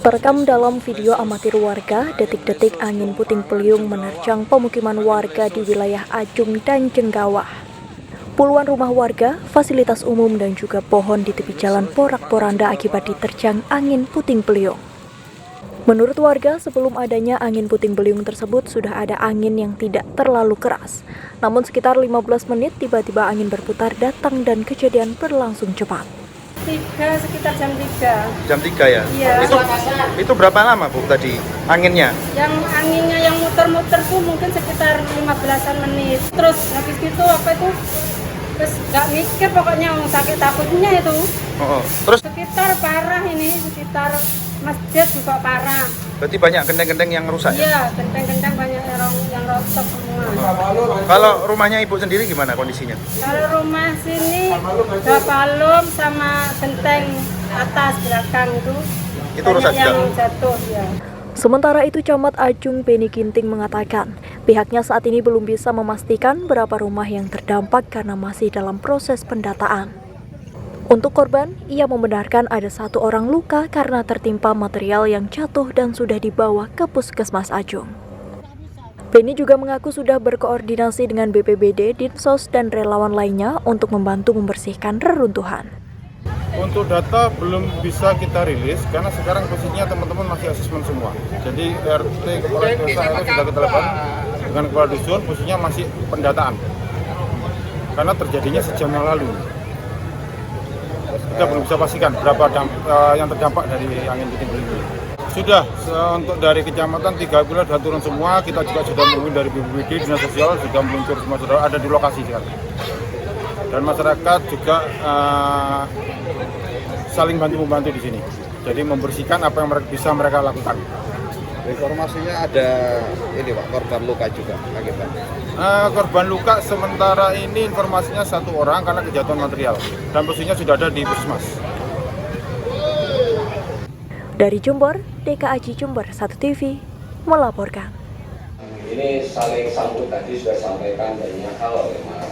Terekam dalam video amatir warga, detik-detik angin puting beliung menerjang pemukiman warga di wilayah Ajung dan Jenggawah. Puluhan rumah warga, fasilitas umum dan juga pohon di tepi jalan porak-poranda akibat diterjang angin puting beliung. Menurut warga, sebelum adanya angin puting beliung tersebut sudah ada angin yang tidak terlalu keras. Namun sekitar 15 menit tiba-tiba angin berputar datang dan kejadian berlangsung cepat. Sekitar jam 3. Jam 3 ya? Iya. Itu berapa lama Bu tadi anginnya? Yang anginnya yang muter-muter tuh mungkin sekitar 15-an menit. Terus habis itu terus nggak mikir pokoknya sakit takutnya itu. Terus Sekitar parah ini, sekitar masjid juga parah. berarti banyak genteng-genteng yang rusak ya? Iya, genteng-genteng banyak yang rotok semua. Kalau rumahnya Ibu sendiri gimana kondisinya? Kalau rumah sini ada palung sama genteng atas belakang itu rusak yang juga? jatuh ya. Sementara itu, Camat Ajung Beni Ginting mengatakan pihaknya saat ini belum bisa memastikan berapa rumah yang terdampak karena masih dalam proses pendataan. Untuk korban, ia membenarkan ada 1 orang luka karena tertimpa material yang jatuh dan sudah dibawa ke Puskesmas Ajung. Beni juga mengaku sudah berkoordinasi dengan BPBD, Dinsos, dan relawan lainnya untuk membantu membersihkan reruntuhan. Untuk data belum bisa kita rilis karena sekarang posisinya teman-teman masih asesmen semua. Jadi RT kepala desa itu sudah kita lakukan dengan kepala dusun, posisinya masih pendataan. Karena terjadinya sejam yang lalu. Kita belum bisa pastikan berapa yang terdampak dari angin puting beliung ini. Sudah untuk dari kecamatan 3 wilayah sudah turun semua. Kita juga sudah menunggu dari BPBD, Dinas Sosial sudah meluncur semua, sudah ada di lokasi sekarang. Dan masyarakat juga saling bantu-membantu di sini. Jadi membersihkan apa yang bisa mereka lakukan. Informasinya ada ini Pak, korban luka juga akibatnya. Korban luka sementara ini informasinya 1 orang karena kejatuhan material. Dan posisinya sudah ada di Puskesmas. Dari Jember, DKAJ Jember 1 TV melaporkan. Ini saling sambut tadi sudah sampaikan banyak hal oleh Mas.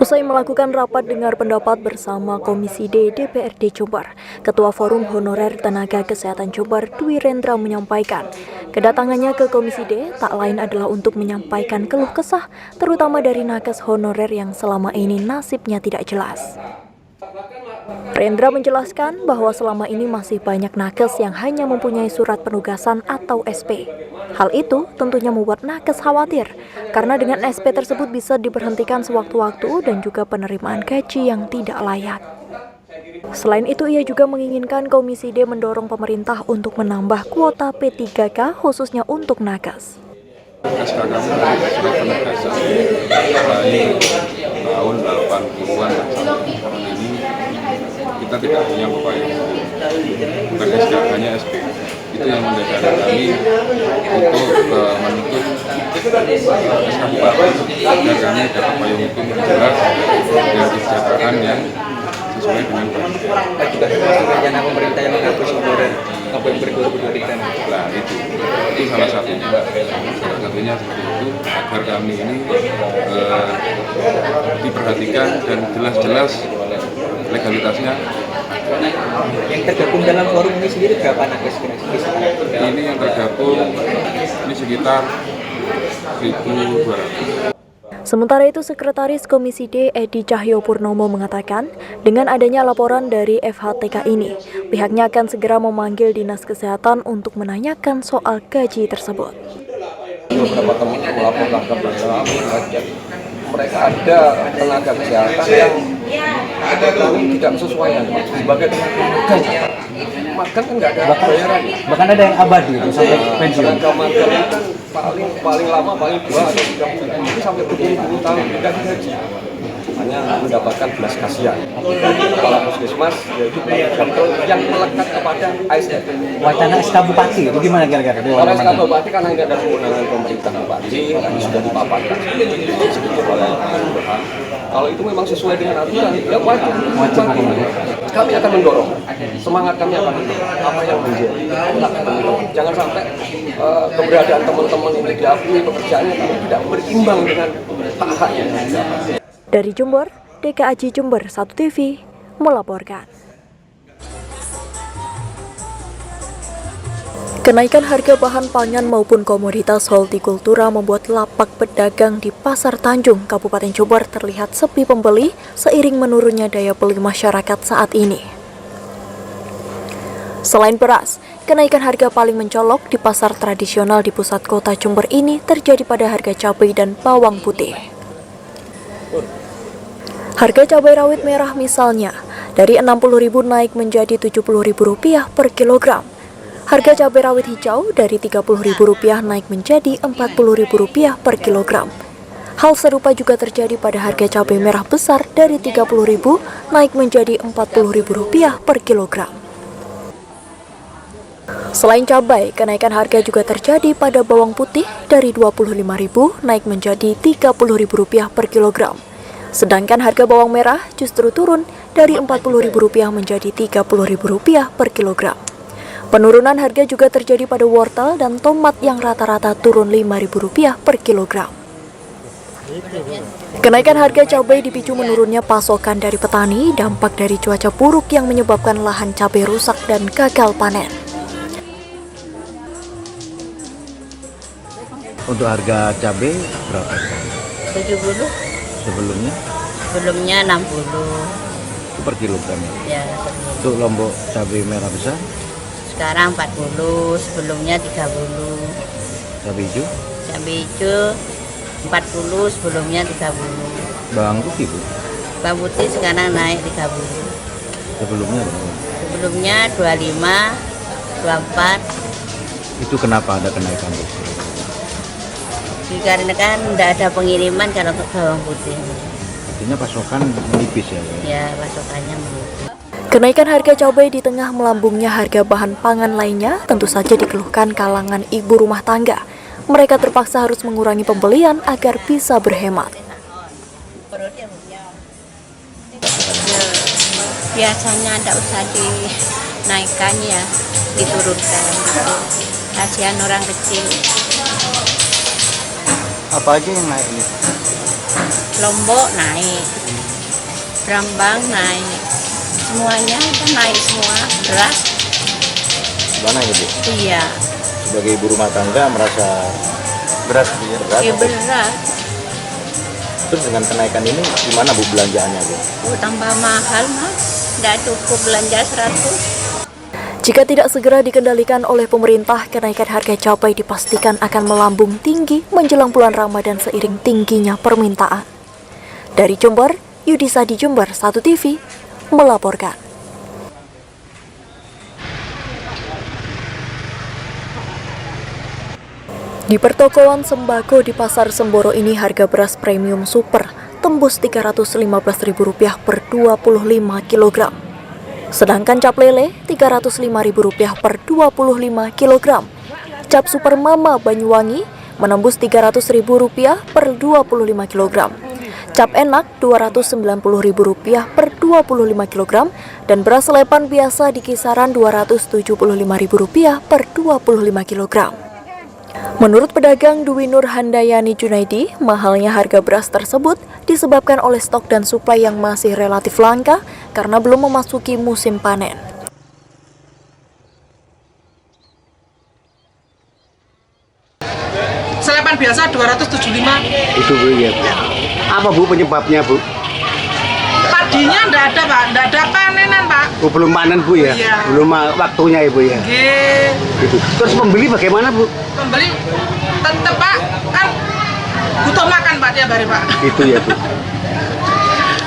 Usai melakukan rapat dengar pendapat bersama Komisi D DPRD Jember, Ketua Forum Honorer Tenaga Kesehatan Jember Dwi Rendra menyampaikan, kedatangannya ke Komisi D tak lain adalah untuk menyampaikan keluh kesah, terutama dari nakes honorer yang selama ini nasibnya tidak jelas. Rendra menjelaskan bahwa selama ini masih banyak nakes yang hanya mempunyai surat penugasan atau SP. Hal itu tentunya membuat nakes khawatir, karena dengan SP tersebut bisa diberhentikan sewaktu-waktu dan juga penerimaan gaji yang tidak layak. Selain itu, ia juga menginginkan Komisi D mendorong pemerintah untuk menambah kuota P3K khususnya untuk nakes. SK kami sudah penugasan mulai tahun 80-an sampai tahun ini kita tidak punya upaya bukan SK, hanya SP. Itu yang mendasari kami untuk menuntut SK Bupati agar kami dapat payung hukum yang jelas dan kesejahteraan yang sesuai dengan Kita juga termasuk rencana pemerintah yang menghapus honorer November 2023. Nah, itu salah satunya. Salah satunya seperti itu agar kami ini diperhatikan dan jelas-jelas legalitasnya. Yang tergabung dalam forum ini sendiri berapa nakes kira-kira? Ini yang tergabung ini sekitar 1.200. Sementara itu, Sekretaris Komisi D Edi Cahyopurnomo mengatakan, dengan adanya laporan dari FHTK ini, pihaknya akan segera memanggil Dinas Kesehatan untuk menanyakan soal gaji tersebut. Beberapa teman melaporkan kepada mereka ada tenaga kesehatan yang tidak sesuai sebagai tenaga magang kan nggak ada bayaran. Bahkan ada yang abadi itu sampai pensiun. Tenaga magang kan paling lama paling 2 atau 3 bulan, itu sampai berpuluh-puluh tahun tidak digaji. Hanya mendapatkan belas kasihan. Kepala Puskesmas yaitu yang melekat kepada ASN. Wacana SK Bupati itu gimana kira-kira? Kalau SK Bupati kan hanya ada kewenangan pemerintah Bupati, ini sudah dipaparkan sedikit oleh Tuhan. Kalau itu memang sesuai dengan aturan, ya wajib. Kami akan mendorong, semangat kami akan mendorong apa yang menjadi hak teman-teman. Jangan sampai keberadaan teman-teman ini diakui pekerjaannya tapi tidak berimbang dengan hak-haknya. Dari Jember, DKAJ Jember 1 TV melaporkan. Kenaikan harga bahan pangan maupun komoditas hortikultura membuat lapak pedagang di Pasar Tanjung, Kabupaten Jombor terlihat sepi pembeli seiring menurunnya daya beli masyarakat saat ini. Selain beras, kenaikan harga paling mencolok di pasar tradisional di pusat kota Jombor ini terjadi pada harga cabai dan bawang putih. Harga cabai rawit merah misalnya, dari Rp60.000 naik menjadi Rp70.000 per kilogram. Harga cabai rawit hijau dari Rp30.000 naik menjadi Rp40.000 per kilogram. Hal serupa juga terjadi pada harga cabai merah besar dari Rp30.000 naik menjadi Rp40.000 per kilogram. Selain cabai, kenaikan harga juga terjadi pada bawang putih dari Rp25.000 naik menjadi Rp30.000 per kilogram. Sedangkan harga bawang merah justru turun dari Rp40.000 menjadi Rp30.000 per kilogram. Penurunan harga juga terjadi pada wortel dan tomat yang rata-rata turun Rp5.000 per kilogram. Kenaikan harga cabai dipicu menurunnya pasokan dari petani, dampak dari cuaca buruk yang menyebabkan lahan cabai rusak dan gagal panen. Untuk harga cabai berapa? 70. Sebelumnya? Sebelumnya 60. Itu per kilogram ya? Ya, per kilo. Untuk lombok cabai merah besar? Sekarang 40, sebelumnya 30. Cabai hijau? Cabai hijau 40, sebelumnya 30. Bawang putih Bu? Bawang putih sekarang naik 30. Sebelumnya berapa? Sebelumnya 25, 24. Itu kenapa ada kenaikan Bu? Dikarenakan tidak ada pengiriman kalau untuk bawang putih. Artinya pasokan menipis ya? Ya, pasokannya menipis. Kenaikan harga cabai di tengah melambungnya harga bahan pangan lainnya tentu saja dikeluhkan kalangan ibu rumah tangga. Mereka terpaksa harus mengurangi pembelian agar bisa berhemat. Biasanya tidak usah dinaikkan ya, diturunkan. Kasihan orang kecil. Apa aja yang naik ini? Lombok naik, Brambang naik, semuanya itu naik semua, beras. Gimana ya Bu? Iya, Sebagai ibu rumah tangga merasa berat ya? ya beras. Terus dengan kenaikan ini gimana Bu belanjaannya Bu? Oh, tambah mahal mas, nggak cukup belanja 100. Jika tidak segera dikendalikan oleh pemerintah, kenaikan harga cabai dipastikan akan melambung tinggi menjelang bulan Ramadan seiring tingginya permintaan. Dari Jombor, Yudisa di Jember 1 TV melaporkan. Di pertokoan sembako di Pasar Semboro ini harga beras premium super tembus Rp315.000 per 25 kg. Sedangkan cap lele Rp305.000 per 25 kg. Cap Super Mama Banyuwangi menembus Rp300.000 per 25 kg. Cap Enak Rp290.000 per 25 kg dan beras lepan biasa di kisaran Rp275.000 per 25 kg. Menurut pedagang Dwi Nur Handayani Junaidi, mahalnya harga beras tersebut disebabkan oleh stok dan suplai yang masih relatif langka karena belum memasuki musim panen. Selepan biasa 275. Itu Bu ya. Apa Bu penyebabnya Bu? Padinya enggak ada Pak, enggak ada panenan Pak. Oh, belum panen Bu ya? Iya. Belum waktunya ya Bu ya? Oke. Gitu. Terus pembeli bagaimana Bu? Pembeli tetap Pak, kan butuh makan Pak tiap hari Pak. Itu ya Bu.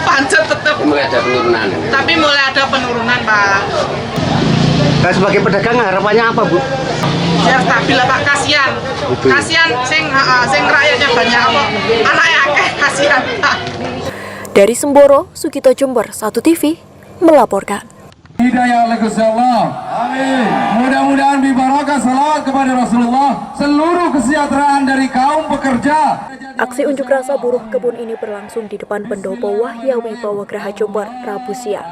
Pancet tetap. Mulai ada penurunan. Tapi mulai ada penurunan Pak. Nah, sebagai pedagang harapannya apa Bu? Biar stabil lah Pak, kasihan. Betul. Kasihan sing rakyatnya banyak apa? Anaknya akeh, kasihan Pak. Dari Semboro, Sugito Jember 1 TV melaporkan. Hidayah oleh Gusti Allah. Amin. Mudah-mudahan bibarakah salawat kepada Rasulullah, seluruh kesejahteraan dari kaum pekerja. Aksi unjuk rasa buruh kebun ini berlangsung di depan Pendopo Wahya Wibawa Graha Jember, Rabu siang.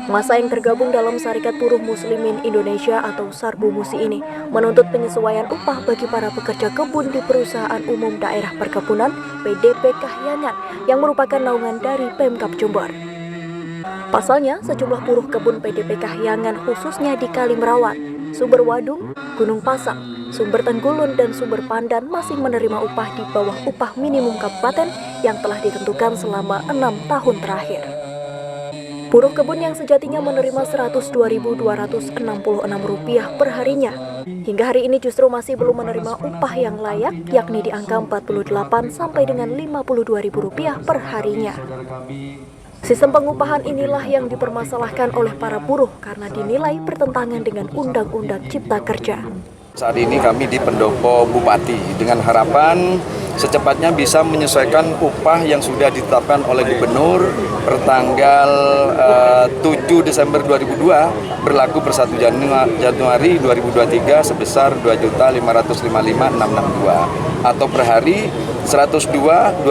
Masa yang tergabung dalam Serikat Buruh Muslimin Indonesia atau Sarbu Musi ini menuntut penyesuaian upah bagi para pekerja kebun di Perusahaan Umum Daerah Perkebunan PDP Kahyangan yang merupakan naungan dari Pemkab Jember. Pasalnya, sejumlah buruh kebun PDP Kahyangan khususnya di Kalimerawat Sumber Wadung, Gunung Pasang, Sumber Tenggulun, dan Sumber Pandan masih menerima upah di bawah upah minimum kabupaten yang telah ditentukan selama 6 tahun terakhir. Buruh kebun yang sejatinya menerima Rp102.266 per harinya, hingga hari ini justru masih belum menerima upah yang layak, yakni di angka Rp48 sampai dengan Rp52.000 per harinya. Sistem pengupahan inilah yang dipermasalahkan oleh para buruh karena dinilai bertentangan dengan Undang-Undang Cipta Kerja. Saat ini kami di pendopo Bupati dengan harapan secepatnya bisa menyesuaikan upah yang sudah ditetapkan oleh Gubernur pertanggal 7 Desember 2002 berlaku per 1 Januari 2023 sebesar Rp2.555.662 atau per hari 102.266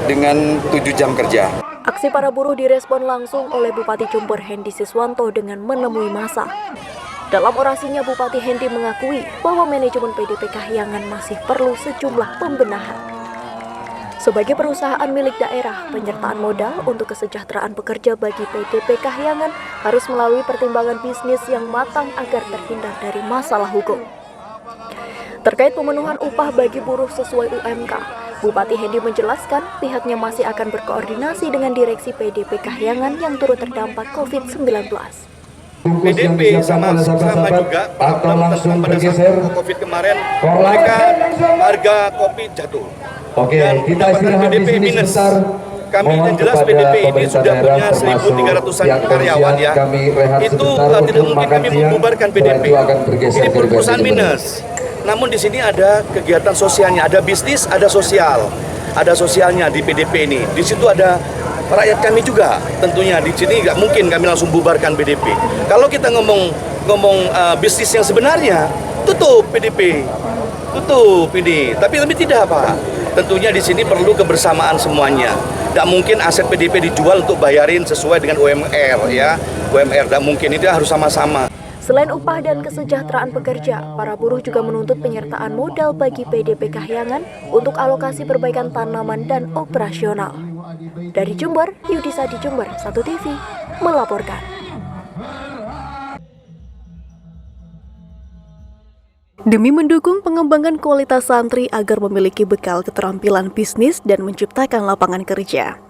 dengan 7 jam kerja. Aksi para buruh direspon langsung oleh Bupati Jember Hendy Siswanto dengan menemui massa. Dalam orasinya, Bupati Hendy mengakui bahwa manajemen PDP Kahyangan masih perlu sejumlah pembenahan. Sebagai perusahaan milik daerah, penyertaan modal untuk kesejahteraan pekerja bagi PDP Kahyangan harus melalui pertimbangan bisnis yang matang agar terhindar dari masalah hukum. Terkait pemenuhan upah bagi buruh sesuai UMK, Bupati Hendy menjelaskan pihaknya masih akan berkoordinasi dengan direksi PDP Kahyangan yang turut terdampak COVID-19. PDP sama juga atau langsung pada bergeser saat COVID kemarin mereka harga kopi jatuh. Oke, Dan kita istirahat di PDP sini minus. sebentar. Kami Mohon yang jelas kepada PDP ini pemerintah sudah daerah, punya termasuk 1.300-an pihak karyawan ya. kami rehat Itu sebentar tidak untuk mungkin makan kami siang. membubarkan Setelah PDP. itu akan bergeser Ini ke perusahaan Gubernur. minus. Namun di sini ada kegiatan sosialnya, ada bisnis, ada sosial. Ada sosialnya di PDP ini. Di situ ada rakyat kami juga. Tentunya di sini nggak mungkin kami langsung bubarkan PDP. Kalau kita ngomong bisnis yang sebenarnya, tutup PDP. Tutup ini. Tapi tidak, Pak. Tentunya di sini perlu kebersamaan semuanya. Tidak mungkin aset PDP dijual untuk bayarin sesuai dengan UMR ya. UMR tidak mungkin, itu harus sama-sama. Selain upah dan kesejahteraan pekerja, para buruh juga menuntut penyertaan modal bagi PDP Kahyangan untuk alokasi perbaikan tanaman dan operasional. Dari Jember, Yudisa di Jember, 1 TV melaporkan. Demi mendukung pengembangan kualitas santri agar memiliki bekal keterampilan bisnis dan menciptakan lapangan kerja,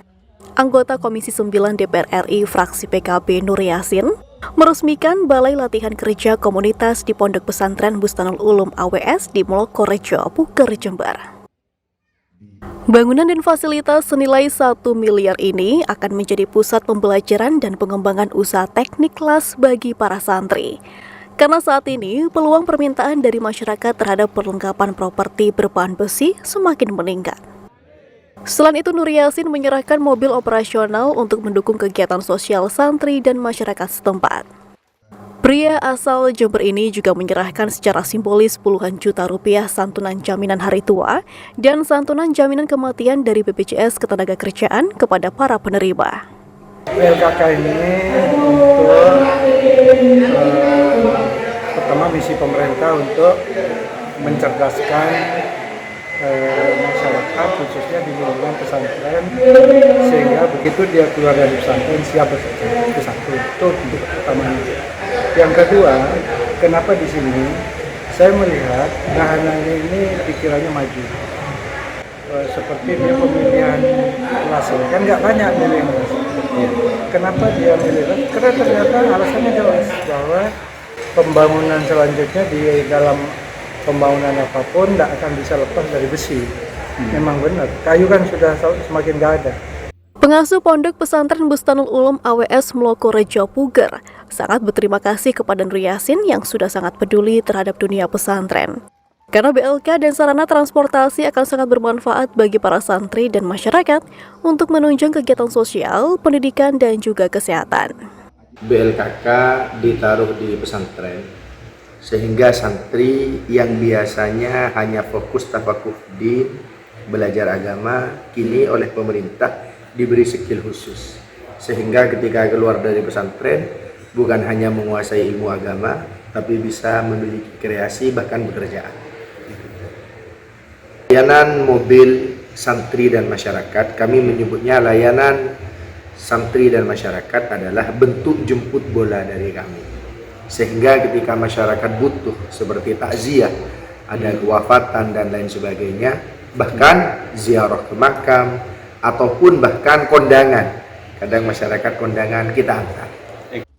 anggota Komisi 9 DPR RI fraksi PKB Nur Yasin meresmikan Balai Latihan Kerja Komunitas di Pondok Pesantren Bustanul Ulum AWS di Mlokorejo, Puger, Jember. Bangunan dan fasilitas senilai 1 miliar ini akan menjadi pusat pembelajaran dan pengembangan usaha teknik kelas bagi para santri. Karena saat ini peluang permintaan dari masyarakat terhadap perlengkapan properti berbahan besi semakin meningkat. Selain itu, Nur Yasin menyerahkan mobil operasional untuk mendukung kegiatan sosial santri dan masyarakat setempat. Pria asal Jember ini juga menyerahkan secara simbolis puluhan juta rupiah santunan jaminan hari tua dan santunan jaminan kematian dari BPJS Ketenagakerjaan kepada para penerima. LKK ini untuk pertama misi pemerintah untuk mencerdaskan masyarakat khususnya di lingkungan pesantren sehingga begitu dia keluar dari pesantren siap bekerja. Itu satu, itu untuk utamanya. Yang kedua, kenapa di sini saya melihat Nahanani ini pikirannya maju. Seperti dia pemilihan kelas kan nggak banyak milih kelas. Kenapa dia milih kelas? Karena ternyata alasannya jelas bahwa pembangunan selanjutnya di dalam pembangunan apapun tidak akan bisa lepas dari besi. Memang benar, kayu kan sudah semakin nggak ada. Pengasuh Pondok Pesantren Bustanul Ulum AWS Mlokorejo Puger sangat berterima kasih kepada Nur Yasin yang sudah sangat peduli terhadap dunia pesantren. Karena BLK dan sarana transportasi akan sangat bermanfaat bagi para santri dan masyarakat untuk menunjang kegiatan sosial, pendidikan, dan juga kesehatan. BLKK ditaruh di pesantren sehingga santri yang biasanya hanya fokus tafakuh din, belajar agama, kini oleh pemerintah diberi skill khusus sehingga ketika keluar dari pesantren bukan hanya menguasai ilmu agama tapi bisa memiliki kreasi bahkan pekerjaan. Layanan mobil santri dan masyarakat, kami menyebutnya layanan santri dan masyarakat adalah bentuk jemput bola dari kami. Sehingga ketika masyarakat butuh seperti takziah, ada kewafatan dan lain sebagainya, bahkan ziarah ke makam, ataupun bahkan kondangan. Kadang masyarakat kondangan kita antar.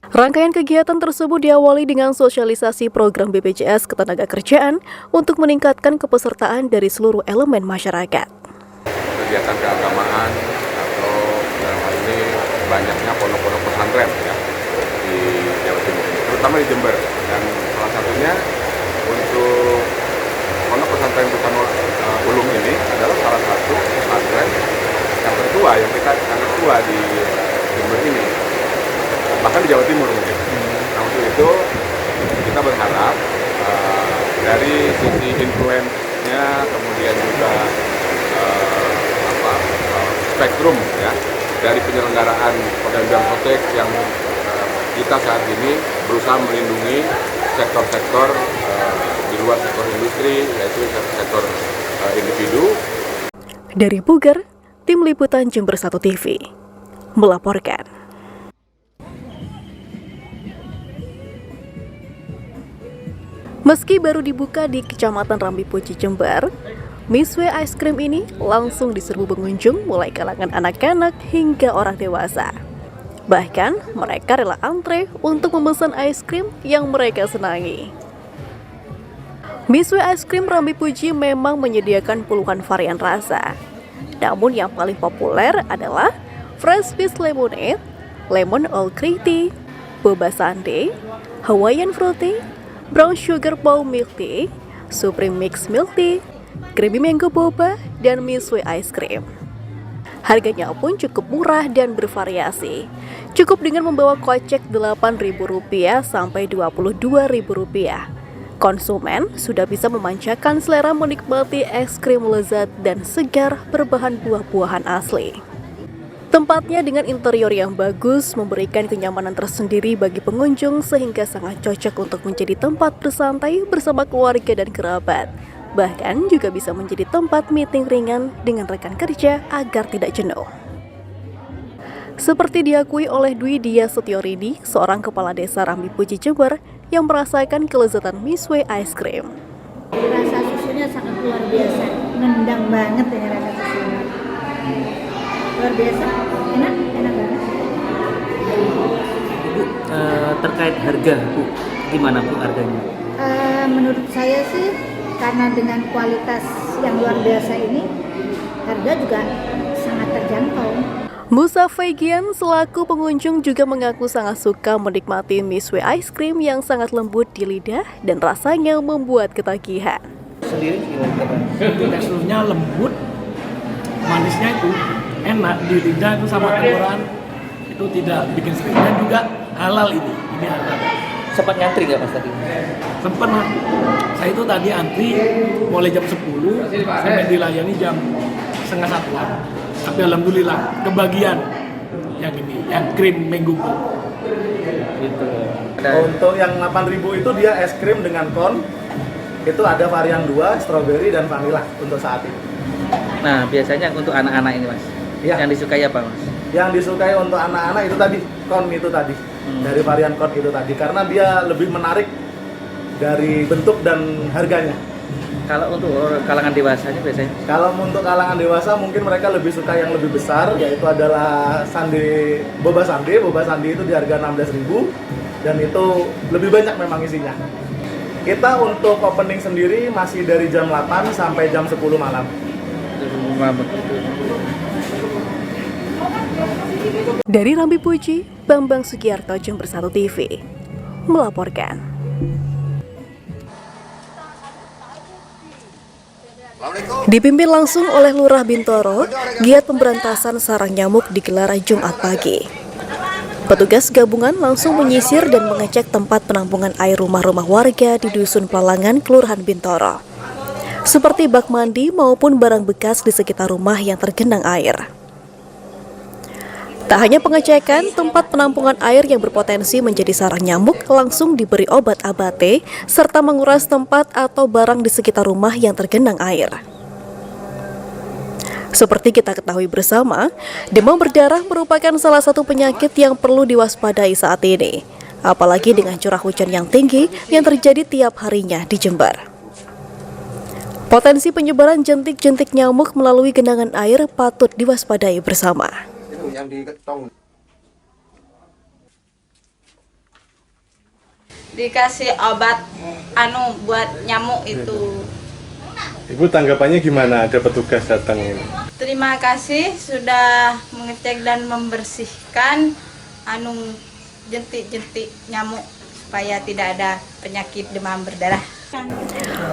Rangkaian kegiatan tersebut diawali dengan sosialisasi program BPJS Ketenagakerjaan untuk meningkatkan kepesertaan dari seluruh elemen masyarakat. Kegiatan keagamaan atau dalam hal ini banyaknya pondok-pondok pesantren ya, di Jawa Timur, terutama di Jember. Dan salah satunya untuk pondok pesantren Bukanul Ulum ini adalah salah satu pesantren yang tertua, yang kita sangat tua di Jember ini, bahkan di Jawa Timur mungkin. Nah, untuk itu kita berharap dari sisi influence-nya, kemudian juga spektrum ya dari penyelenggaraan pergantian protek yang kita saat ini berusaha melindungi sektor-sektor di luar sektor industri, yaitu sektor individu. Dari Puger, Tim Liputan Jember 1 TV melaporkan. Meski baru dibuka di Kecamatan Rambipuji, Jember, Miswe Ice Cream ini langsung diserbu pengunjung mulai kalangan anak-anak hingga orang dewasa. Bahkan mereka rela antre untuk memesan ice cream yang mereka senangi. Miswe Ice Cream Rambipuji memang menyediakan puluhan varian rasa. Namun yang paling populer adalah Fresh Fish Lemonade, Lemon All Creamy, Boba Sundae, Hawaiian Fruity, Brown Sugar Bow Milk Tea, Supreme Mix Milk Tea, Creamy Mango Boba, dan Miswe Ice Cream. Harganya pun cukup murah dan bervariasi. Cukup dengan membawa kocek Rp8.000 sampai Rp22.000. Konsumen sudah bisa memanjakan selera menikmati es krim lezat dan segar berbahan buah-buahan asli. Tempatnya dengan interior yang bagus memberikan kenyamanan tersendiri bagi pengunjung sehingga sangat cocok untuk menjadi tempat bersantai bersama keluarga dan kerabat. Bahkan juga bisa menjadi tempat meeting ringan dengan rekan kerja agar tidak jenuh. Seperti diakui oleh Dwi Dia Setiorini, seorang kepala desa Rambipuji, Jember, yang merasakan kelezatan Miswe Ice Cream. Rasa susunya sangat luar biasa, nendang banget dengan rasa susunya. Luar biasa, enak banget. Bu, terkait harga, Bu, gimana Bu harganya? Menurut saya sih, karena dengan kualitas yang luar biasa ini, harga juga sangat terjangkau. Musa Fegian selaku pengunjung juga mengaku sangat suka menikmati Miswe Ice Cream yang sangat lembut di lidah dan rasanya membuat ketagihan. Sendiri teksturnya lembut, manisnya itu enak di lidah itu sama tenggorokan itu tidak bikin sakit dan juga halal ini halal. Sempat ngantri nggak Mas tadi? Sempat Mas. Saya itu tadi antri mulai jam 10 sampai dilayani jam 12:30. Tapi alhamdulillah kebagian yang ini, yang krim mango. Gitu. Untuk yang 8.000 itu dia es krim dengan kon. Itu ada varian 2, strawberry dan vanilla untuk saat ini. Nah, biasanya untuk anak-anak ini Mas, ya. yang disukai apa Mas? Yang disukai untuk anak-anak itu tadi, kon itu tadi. Dari varian kon itu tadi, karena dia lebih menarik dari bentuk dan harganya. Kalau untuk kalangan dewasanya biasanya? Kalau untuk kalangan dewasa mungkin mereka lebih suka yang lebih besar, yaitu adalah boba sundae. Boba sundae itu di harga 16.000 dan itu lebih banyak memang isinya. Kita untuk opening sendiri masih dari jam 8 sampai jam 10 malam. Dari Rambipuji, Bambang Sugiarto, Jember 1 TV melaporkan. Dipimpin langsung oleh Lurah Bintoro, giat pemberantasan sarang nyamuk digelar Jumat pagi. Petugas gabungan langsung menyisir dan mengecek tempat penampungan air rumah-rumah warga di Dusun Palangan, Kelurahan Bintoro, seperti bak mandi maupun barang bekas di sekitar rumah yang tergenang air. Tak hanya pengecekan, tempat penampungan air yang berpotensi menjadi sarang nyamuk langsung diberi obat abate serta menguras tempat atau barang di sekitar rumah yang tergenang air. Seperti kita ketahui bersama, demam berdarah merupakan salah satu penyakit yang perlu diwaspadai saat ini. apalagi dengan curah hujan yang tinggi yang terjadi tiap harinya di Jember. Potensi penyebaran jentik-jentik nyamuk melalui genangan air patut diwaspadai bersama. Dikasih obat buat nyamuk itu. Ibu tanggapannya gimana ada petugas datang ini? Terima kasih sudah mengecek dan membersihkan jentik-jentik nyamuk supaya tidak ada penyakit demam berdarah.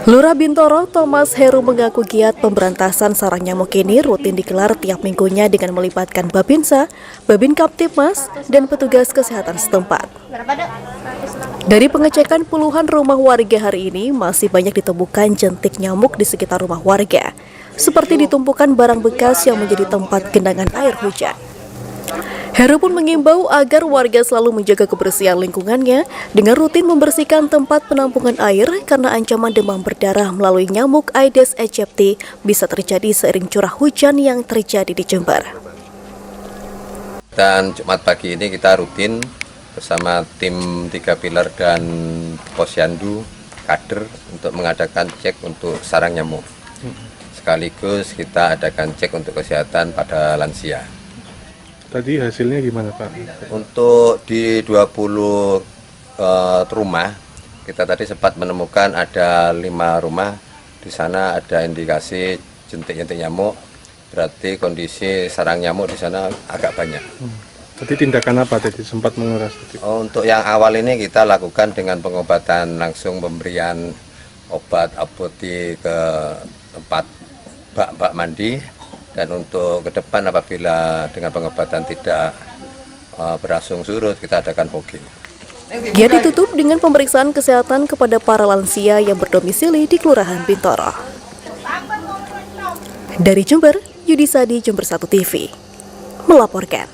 Lurah Bintoro Thomas Heru mengaku giat pemberantasan sarang nyamuk ini rutin digelar tiap minggunya dengan melibatkan Babinsa, Babin Kaptipmas, dan petugas kesehatan setempat. Dari pengecekan puluhan rumah warga hari ini, masih banyak ditemukan jentik nyamuk di sekitar rumah warga, seperti ditumpukan barang bekas yang menjadi tempat genangan air hujan. Heru pun mengimbau agar warga selalu menjaga kebersihan lingkungannya dengan rutin membersihkan tempat penampungan air karena ancaman demam berdarah melalui nyamuk Aedes aegypti bisa terjadi seiring curah hujan yang terjadi di Jember. Dan Jumat pagi ini kita rutin bersama tim 3 pilar dan Posyandu kader untuk mengadakan cek untuk sarang nyamuk. Sekaligus kita adakan cek untuk kesehatan pada lansia. Tadi hasilnya gimana Pak? Untuk di 20 rumah, kita tadi sempat menemukan ada 5 rumah. Di sana ada indikasi jentik-jentik nyamuk, berarti kondisi sarang nyamuk di sana agak banyak. Tadi tindakan apa tadi? Sempat menguras tadi? Untuk yang awal ini kita lakukan dengan pengobatan langsung, pemberian obat apoti ke tempat bak mandi. Dan untuk ke depan apabila dengan pengobatan tidak berlangsung surut, kita adakan fogging. Dia ditutup dengan pemeriksaan kesehatan kepada para lansia yang berdomisili di Kelurahan Bintoro. Dari Jember, Yudisadi, Jember 1 TV, melaporkan.